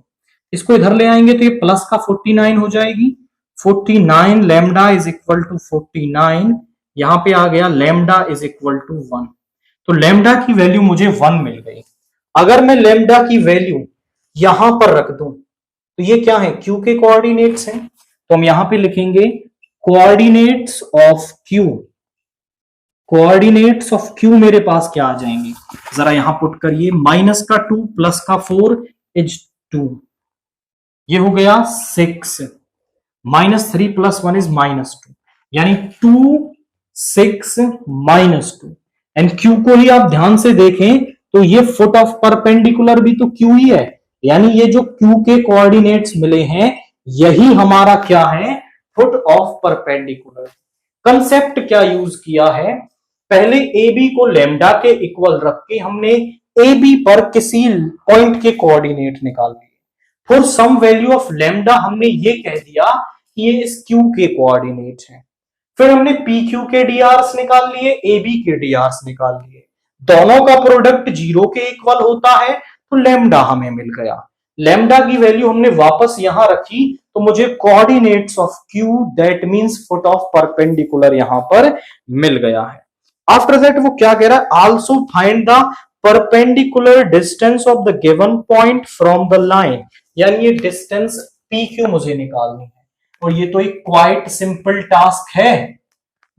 Speaker 1: इसको इधर ले आएंगे तो ये प्लस का 49 हो जाएगी। 49 लैम्डा इज इक्वल टू 49, यहां पे आ गया लैम्डा इज इक्वल टू 1। तो लैम्डा की वैल्यू मुझे 1 मिल गई। अगर मैं लैम्डा की वैल्यू यहां पर रख दूं तो ये क्या है, क्यू के कोऑर्डिनेट्स हैं। तो हम यहां पे लिखेंगे coordinates of Q. Coordinates of Q मेरे पास क्या आ जाएंगे, जरा यहां पुट करिए। माइनस का 2 प्लस का 4 इज 2, ये हो गया 6 -3 प्लस 1 इज -2, यानी 2 6 -2। एंड क्यू को ही आप ध्यान से देखें तो ये फुट ऑफ परपेंडिकुलर भी तो क्यू ही है, यानी ये जो क्यू के कोऑर्डिनेट्स मिले हैं यही हमारा क्या है, फुट ऑफ परपेंडिकुलर। कंसेप्ट क्या यूज किया है, पहले ए बी को लैम्डा के इक्वल रख के हमने ए बी पर किसी पॉइंट के कोऑर्डिनेट निकाल लिए। For some value of lambda हमने ये कह दिया कि ये इस क्यू के कोऑर्डिनेट हैं। फिर हमने पी क्यू के डीआरस निकाल लिए, ए बी के डीआरस निकाल लिए, दोनों का प्रोडक्ट 0 के इक्वल होता है तो लैम्डा हमें मिल गया। लैम्डा की वैल्यू हमने वापस यहां रखी तो मुझे coordinates of Q that means foot of perpendicular यहां पर मिल गया है। आफ्टर दैट वो क्या कह रहा है, also find the perpendicular distance of the given point from the line, यानी ये डिस्टेंस पी क्यू मुझे निकालनी है। और ये तो एक क्वाइट सिंपल टास्क है।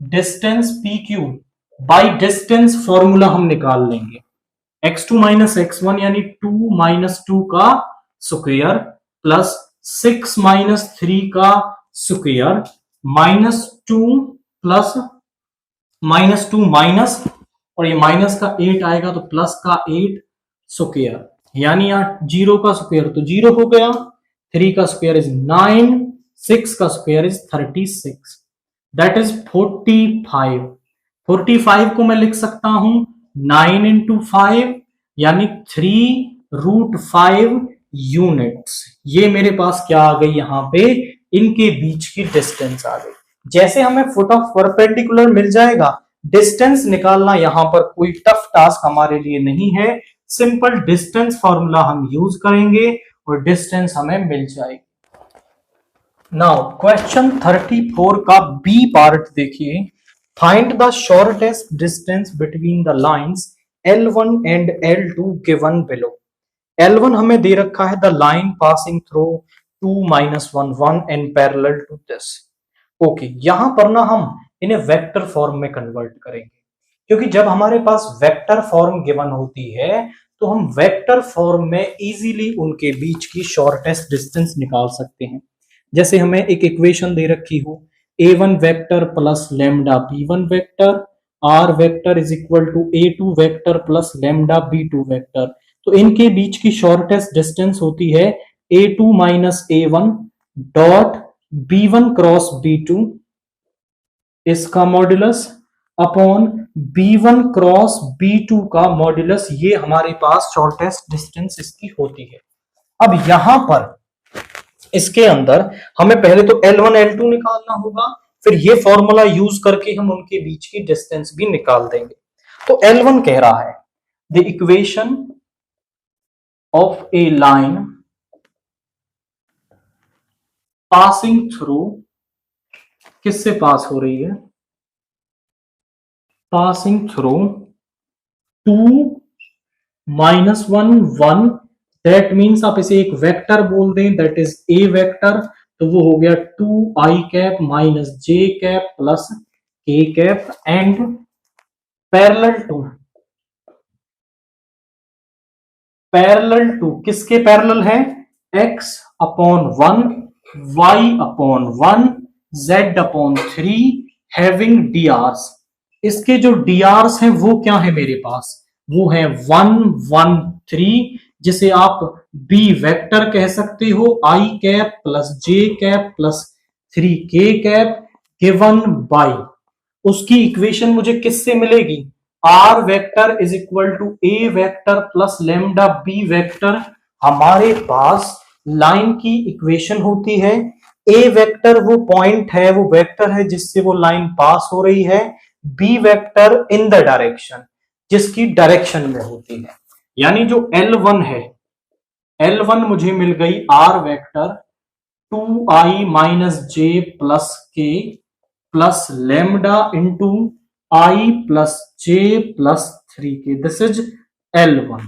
Speaker 1: Distance P Q by distance formula हम निकाल लेंगे, x2 माइनस x1 यानी 2 माइनस 2 का स्क्वायर प्लस 6 माइनस 3 का स्क्वायर -2 प्लस -2 माइनस, और ये माइनस का 8 आएगा तो प्लस का 8 स्क्वायर, यानी यहाँ 0 का स्क्वायर तो 0 हो गया, 3 का स्क्वायर इज 9, 6 का स्क्वायर इज 36, दैट इज 45। 45 को मैं लिख सकता हूं 9 इंटू 5 यानी 3√5 यूनिट्स। ये मेरे पास क्या आ गई, यहां पे इनके बीच की डिस्टेंस आ गई। जैसे हमें फुट ऑफ परपेंडिकुलर मिल जाएगा, डिस्टेंस निकालना यहां पर कोई टफ टास्क हमारे लिए नहीं है। सिंपल डिस्टेंस फॉर्मूला हम यूज करेंगे और डिस्टेंस हमें मिल जाएगी। नाउ क्वेश्चन 34 का बी पार्ट देखिए। Find the shortest distance between the lines L1 and L2 given below. L1 हमें दे रखा है the line passing through 2 -1 1 and parallel to this. Okay, यहां पर ना हम इन्हें वेक्टर फॉर्म में कन्वर्ट करेंगे, क्योंकि जब हमारे पास वेक्टर फॉर्म गिवन होती है तो हम वेक्टर फॉर्म में इजीली उनके बीच की शॉर्टेस्ट डिस्टेंस निकाल सकते हैं। जैसे हमें एक इक्वेशन दे रखी हो a1 vector plus lambda b1 vector r vector is equal to a2 vector plus lambda b2 vector, तो इनके बीच की शॉर्टेस्ट डिस्टेंस होती है a2 minus a1 dot b1 cross b2 इसका modulus upon b1 cross b2 का modulus. ये हमारे पास shortest distance इसकी होती है। अब यहां पर इसके अंदर हमें पहले तो L1 L2 निकालना होगा, फिर ये फॉर्मूला यूज करके हम उनके बीच की डिस्टेंस भी निकाल देंगे। तो L1 कह रहा है the equation of A line passing through किससे पास हो रही है? Passing through 2 minus 1 1, that means आप इसे एक वेक्टर बोल दें, दैट इज ए वेक्टर, तो वो हो गया 2i कैप माइनस जे कैप प्लस के कैप एंड पैरेलल टू किसके पैरेलल है? x upon 1 y upon 1 z upon 3 having drs। इसके जो drs हैं वो क्या है मेरे पास? वो है 1 1 3, जिसे आप b वेक्टर कह सकते हो, i cap plus j cap plus 3k cap given by, उसकी इक्वेशन मुझे किससे मिलेगी? R vector is equal to A vector plus lambda B vector. हमारे पास लाइन की इक्वेशन होती है, ए वेक्टर वो पॉइंट है, वो वेक्टर है जिससे वो लाइन पास हो रही है, B vector in the direction, जिसकी डायरेक्शन में होती है। यानी जो L1 है, L1 मुझे मिल गई R vector 2i minus J plus K plus lambda into I plus J plus 3k, this is L1।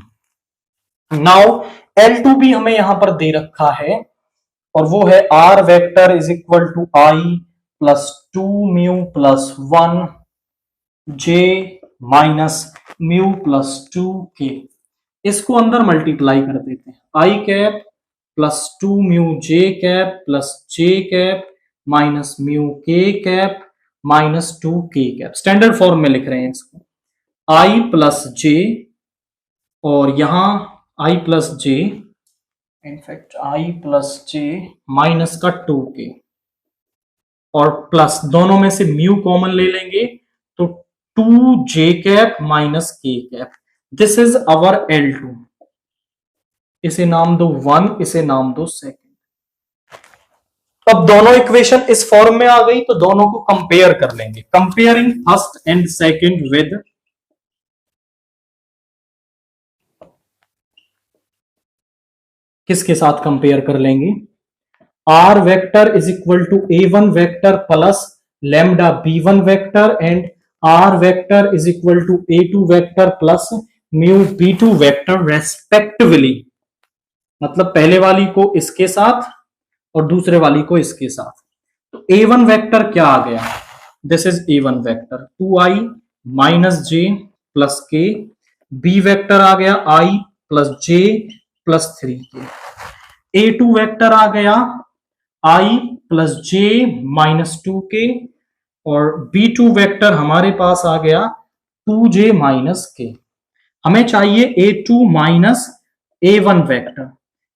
Speaker 1: Now L2 भी हमें यहां पर दे रखा है, और वो है R vector is equal to I plus 2 mu plus 1 J minus mu plus 2k। इसको अंदर मल्टीप्लाई कर देते हैं, I cap plus 2 mu J cap plus J cap minus mu K cap minus 2k cap. Standard form में लिख रहे हैं इसको, आई प्लस जे, और यहां I plus J, in fact I plus J minus का 2k, और प्लस दोनों में से म्यू कॉमन ले लेंगे तो 2j cap minus k cap. This is our L2। इसे नाम दो 1, इसे नाम दो सेकंड। अब दोनों इक्वेशन इस फॉर्म में आ गई, तो दोनों को कंपेयर कर लेंगे। Comparing first and second with किसके साथ कंपेयर कर लेंगे? R vector is equal to a1 vector plus lambda b1 vector and R vector is equal to a2 vector plus mu b2 vector respectively. मतलब पहले वाली को इसके साथ और दूसरे वाली को इसके साथ। तो a1 वेक्टर क्या आ गया? This is a1 vector 2i minus J plus K. B vector आ गया i plus J plus 3k। a2 vector आ गया i plus J minus 2k, और b2 वेक्टर हमारे पास आ गया 2j माइनस के। हमें चाहिए a2 माइनस a1 वेक्टर,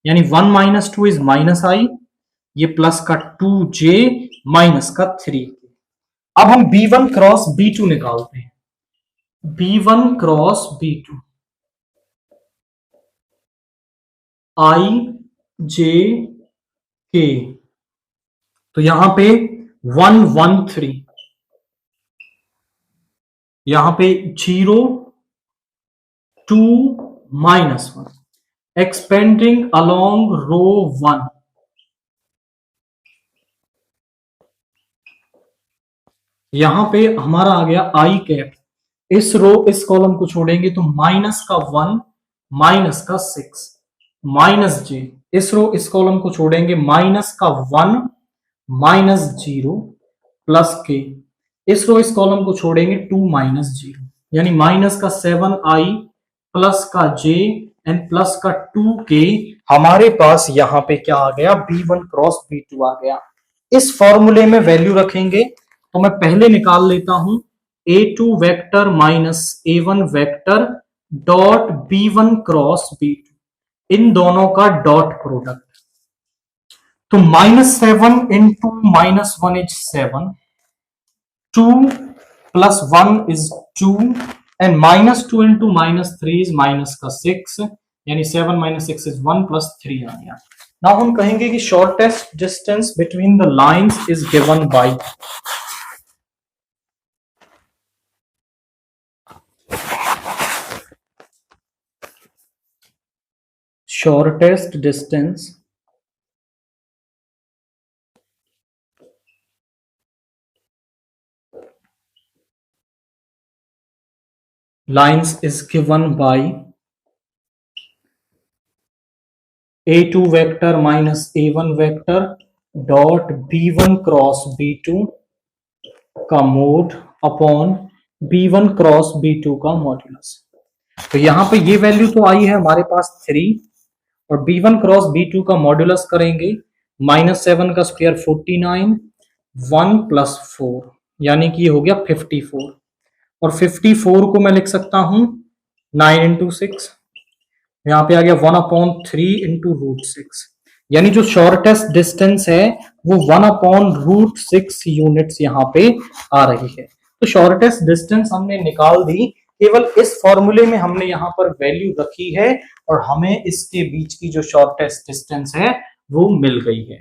Speaker 1: यानी 1 माइनस 2 इज माइनस आई, ये प्लस का 2j माइनस का 3k। अब हम b1 क्रॉस b2 निकालते हैं, b1 cross b2 i j k, तो यहां पे 1 1 3, यहां पे 0 2 माइनस 1, एक्सपेंडिंग अलोंग रो 1। यहां पे हमारा आ गया आई कैप, इस कॉलम को छोड़ेंगे तो माइनस का 1 माइनस का 6 माइनस जे, इस कॉलम को छोड़ेंगे माइनस का 1 माइनस 0 प्लस के, इस कॉलम को छोड़ेंगे 2 माइनस 0, यानी माइनस का 7i प्लस का j एंड प्लस का 2k। हमारे पास यहां पे क्या आ गया? b1 क्रॉस b2 आ गया। इस फॉर्मूले में वैल्यू रखेंगे, तो मैं पहले निकाल लेता हूं a2 vector minus a1 vector dot b1 cross b2, इन दोनों का डॉट प्रोडक्ट। तो minus 7 into minus 1 is 7, 2 plus 1 is 2, and minus 2 into minus 3 is minus का 6, यानी 7 माइनस 6 इज 1 प्लस 3 आ गया। नाउ हम कहेंगे कि shortest distance between the lines is given by shortest distance lines is given by a2 vector minus a1 vector dot b1 cross b2 का mode upon b1 cross b2 का modulus. तो यहां पे ये वैल्यू तो आई है हमारे पास 3 और b1 क्रॉस b2 का मॉड्यूलस करेंगे -7 का स्क्वायर 49 1 प्लस 4 यानी कि ये हो गया 54 और 54 को मैं लिख सकता हूं 9 इंटू 6 यहाँ पे आ गया 1/3 इंटू √6 यानी जो शॉर्टेस्ट डिस्टेंस है वो 1/√6 यूनिट्स यहाँ पे आ रही है। तो शॉर्टेस्ट डिस्टेंस हमने निकाल दी, केवल इस फॉर्मूले में हमने यहाँ पर वैल्यू रखी है और हमें इसके बीच की जो शॉर्टेस्ट डिस्टेंस है वो मिल गई है।